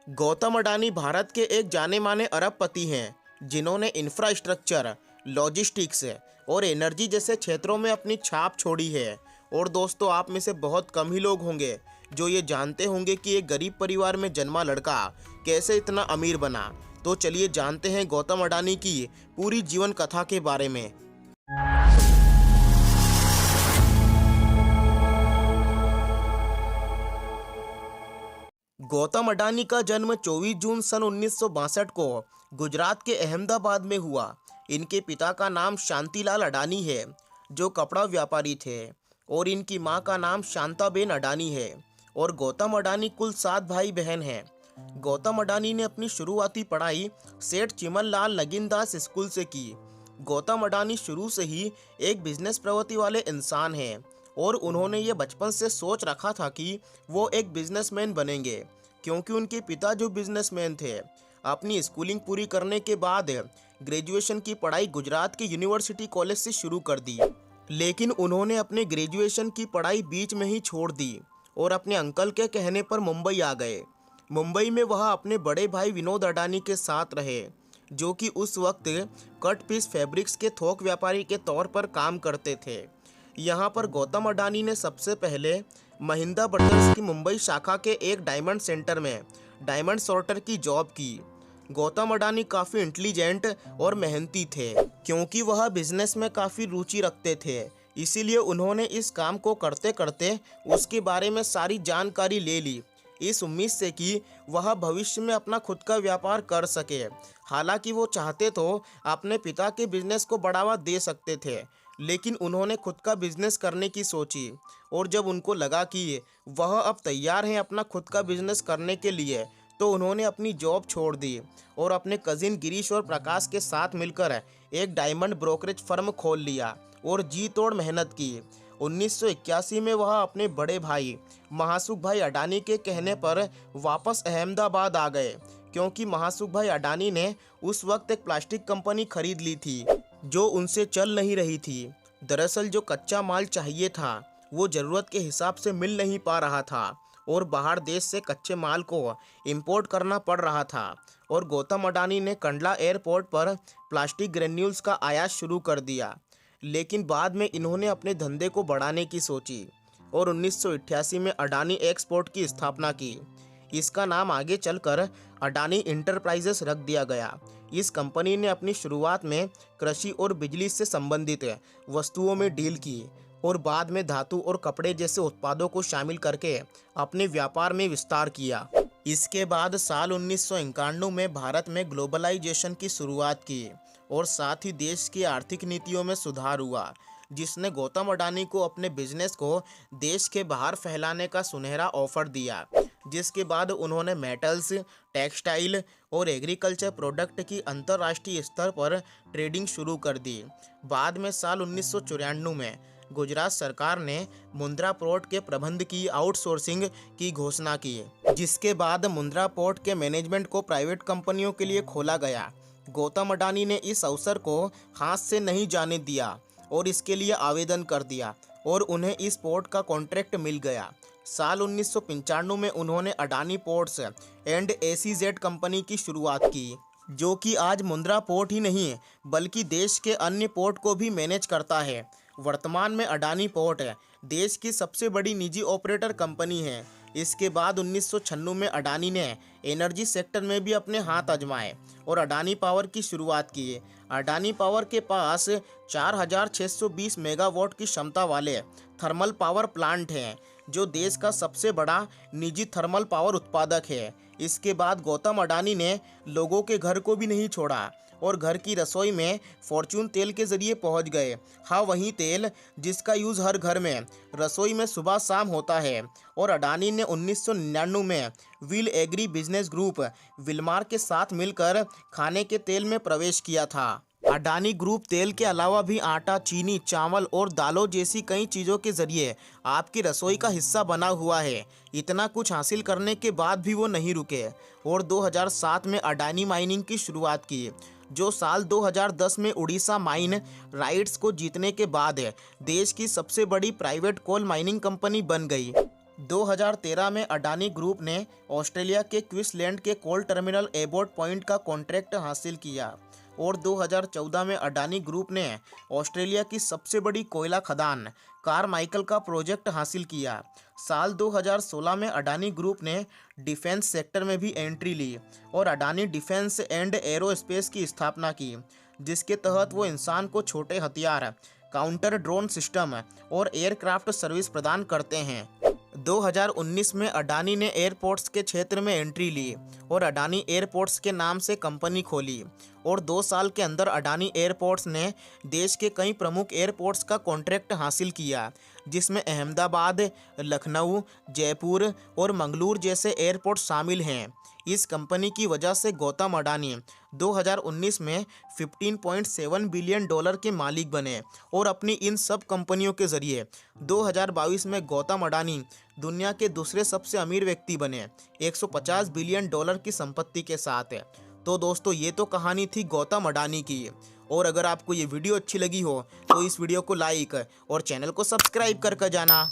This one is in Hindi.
गौतम अडानी भारत के एक जाने माने अरबपति हैं जिन्होंने इंफ्रास्ट्रक्चर, लॉजिस्टिक्स और एनर्जी जैसे क्षेत्रों में अपनी छाप छोड़ी है। और दोस्तों, आप में से बहुत कम ही लोग होंगे जो ये जानते होंगे कि एक गरीब परिवार में जन्मा लड़का कैसे इतना अमीर बना। तो चलिए जानते हैं गौतम अडानी की पूरी जीवन कथा के बारे में। गौतम अडानी का जन्म 24 जून सन 1962 को गुजरात के अहमदाबाद में हुआ। इनके पिता का नाम शांतिलाल अडानी है जो कपड़ा व्यापारी थे, और इनकी मां का नाम शांताबेन अडानी है। और गौतम अडानी कुल 7 भाई बहन हैं। गौतम अडानी ने अपनी शुरुआती पढ़ाई सेठ चिमनलाल नगीनदास स्कूल से की। गौतम अडानी शुरू से ही एक बिजनेस प्रवृत्ति वाले इंसान हैं और उन्होंने ये बचपन से सोच रखा था कि वो एक बिजनेसमैन बनेंगे, क्योंकि उनके पिता जो बिजनेसमैन थे। अपनी स्कूलिंग पूरी करने के बाद ग्रेजुएशन की पढ़ाई गुजरात के यूनिवर्सिटी कॉलेज से शुरू कर दी, लेकिन उन्होंने अपने ग्रेजुएशन की पढ़ाई बीच में ही छोड़ दी और अपने अंकल के कहने पर मुंबई आ गए। मुंबई में वह अपने बड़े भाई विनोद अडानी के साथ रहे, जो कि उस वक्त कट पीस फैब्रिक्स के थोक व्यापारी के तौर पर काम करते थे। यहाँ पर गौतम अडानी ने सबसे पहले महिंद्रा ब्रदर्स की मुंबई शाखा के एक डायमंड सेंटर में डायमंड सॉर्टर की जॉब की। गौतम अडानी काफ़ी इंटेलिजेंट और मेहनती थे, क्योंकि वह बिजनेस में काफ़ी रुचि रखते थे। इसीलिए उन्होंने इस काम को करते करते उसके बारे में सारी जानकारी ले ली, इस उम्मीद से कि वह भविष्य में अपना खुद का व्यापार कर सके। हालांकि वो चाहते तो अपने पिता के बिजनेस को बढ़ावा दे सकते थे, लेकिन उन्होंने खुद का बिजनेस करने की सोची। और जब उनको लगा कि वह अब तैयार हैं अपना खुद का बिजनेस करने के लिए, तो उन्होंने अपनी जॉब छोड़ दी और अपने कजिन गिरीश और प्रकाश के साथ मिलकर एक डायमंड ब्रोकरेज फर्म खोल लिया और जी तोड़ मेहनत की। 1981 में वह अपने बड़े भाई महासुख भाई अडानी के कहने पर वापस अहमदाबाद आ गए, क्योंकि महासुख भाई अडानी ने उस वक्त एक प्लास्टिक कंपनी खरीद ली थी जो उनसे चल नहीं रही थी। दरअसल जो कच्चा माल चाहिए था वो ज़रूरत के हिसाब से मिल नहीं पा रहा था और बाहर देश से कच्चे माल को इंपोर्ट करना पड़ रहा था। और गौतम अडानी ने कंडला एयरपोर्ट पर प्लास्टिक ग्रेन्यूल्स का आयात शुरू कर दिया, लेकिन बाद में इन्होंने अपने धंधे को बढ़ाने की सोची और 1988 में अडानी एक्सपोर्ट की स्थापना की। इसका नाम आगे चलकर अडानी इंटरप्राइजेस रख दिया गया। इस कंपनी ने अपनी शुरुआत में कृषि और बिजली से संबंधित वस्तुओं में डील की और बाद में धातु और कपड़े जैसे उत्पादों को शामिल करके अपने व्यापार में विस्तार किया। इसके बाद साल 1991 में भारत में ग्लोबलाइजेशन की शुरुआत की और साथ ही देश की आर्थिक नीतियों में सुधार हुआ, जिसने गौतम अडानी को अपने बिजनेस को देश के बाहर फैलाने का सुनहरा ऑफर दिया। जिसके बाद उन्होंने मेटल्स, टेक्सटाइल और एग्रीकल्चर प्रोडक्ट की अंतर्राष्ट्रीय स्तर पर ट्रेडिंग शुरू कर दी। बाद में साल 1994 में गुजरात सरकार ने मुंद्रा पोर्ट के प्रबंध की आउटसोर्सिंग की घोषणा की, जिसके बाद मुंद्रा पोर्ट के मैनेजमेंट को प्राइवेट कंपनियों के लिए खोला गया। गौतम अडानी ने इस अवसर को हाथ से नहीं जाने दिया और इसके लिए आवेदन कर दिया और उन्हें इस पोर्ट का कॉन्ट्रैक्ट मिल गया। साल 1995 में उन्होंने Adani ports and ACZ company की शुरुआत की, जो कि आज मुंद्रा पोर्ट ही नहीं बल्कि देश के अन्य पोर्ट को भी मैनेज करता है। वर्तमान में अडानी पोर्ट देश की सबसे बड़ी निजी ऑपरेटर कंपनी है। इसके बाद 1996 में अडानी ने एनर्जी सेक्टर में भी अपने हाथ आजमाए और अडानी पावर की शुरुआत की। अडानी पावर के पास 4620 मेगावाट की क्षमता वाले थर्मल पावर प्लांट हैं, जो देश का सबसे बड़ा निजी थर्मल पावर उत्पादक है। इसके बाद गौतम अडानी ने लोगों के घर को भी नहीं छोड़ा और घर की रसोई में फॉर्च्यून तेल के जरिए पहुंच गए। हाँ, वही तेल जिसका यूज़ हर घर में रसोई में सुबह शाम होता है। और अडानी ने 1999 में will agri business group Wilmar के साथ मिलकर खाने के तेल में प्रवेश किया था। अडानी ग्रुप तेल के अलावा भी आटा, चीनी, चावल और दालों जैसी कई चीज़ों के जरिए आपकी रसोई का हिस्सा बना हुआ है। इतना कुछ हासिल करने के बाद भी वो नहीं रुके और 2007 में अडानी माइनिंग की शुरुआत की, जो साल 2010 में उड़ीसा माइन राइट्स को जीतने के बाद देश की सबसे बड़ी प्राइवेट कोल माइनिंग कंपनी बन गई। 2013 में अडानी ग्रुप ने ऑस्ट्रेलिया के क्वींसलैंड के कोल टर्मिनल एबॉट पॉइंट का कॉन्ट्रैक्ट हासिल किया और 2014 में अडानी ग्रुप ने ऑस्ट्रेलिया की सबसे बड़ी कोयला खदान कारमाइकल का प्रोजेक्ट हासिल किया। साल 2016 में अडानी ग्रुप ने डिफेंस सेक्टर में भी एंट्री ली और अडानी डिफेंस एंड एरोस्पेस की स्थापना की, जिसके तहत वो इंसान को छोटे हथियार, काउंटर ड्रोन सिस्टम और एयरक्राफ्ट सर्विस प्रदान करते हैं। 2019 में अडानी ने एयरपोर्ट्स के क्षेत्र में एंट्री ली और अडानी एयरपोर्ट्स के नाम से कंपनी खोली और 2 साल के अंदर अडानी एयरपोर्ट्स ने देश के कई प्रमुख एयरपोर्ट्स का कॉन्ट्रैक्ट हासिल किया, जिसमें अहमदाबाद, लखनऊ, जयपुर और मंगलूर जैसे एयरपोर्ट शामिल हैं। इस कंपनी की वजह से गौतम अडानी 2019 में $15.7 बिलियन के मालिक बने और अपनी इन सब कंपनियों के जरिए 2022 में गौतम अडानी दुनिया के दूसरे सबसे अमीर व्यक्ति बने, $150 बिलियन की संपत्ति के साथ। तो दोस्तों, ये तो कहानी थी गौतम अडानी की। और अगर आपको ये वीडियो अच्छी लगी हो तो इस वीडियो को लाइक और चैनल को सब्सक्राइब करके जाना।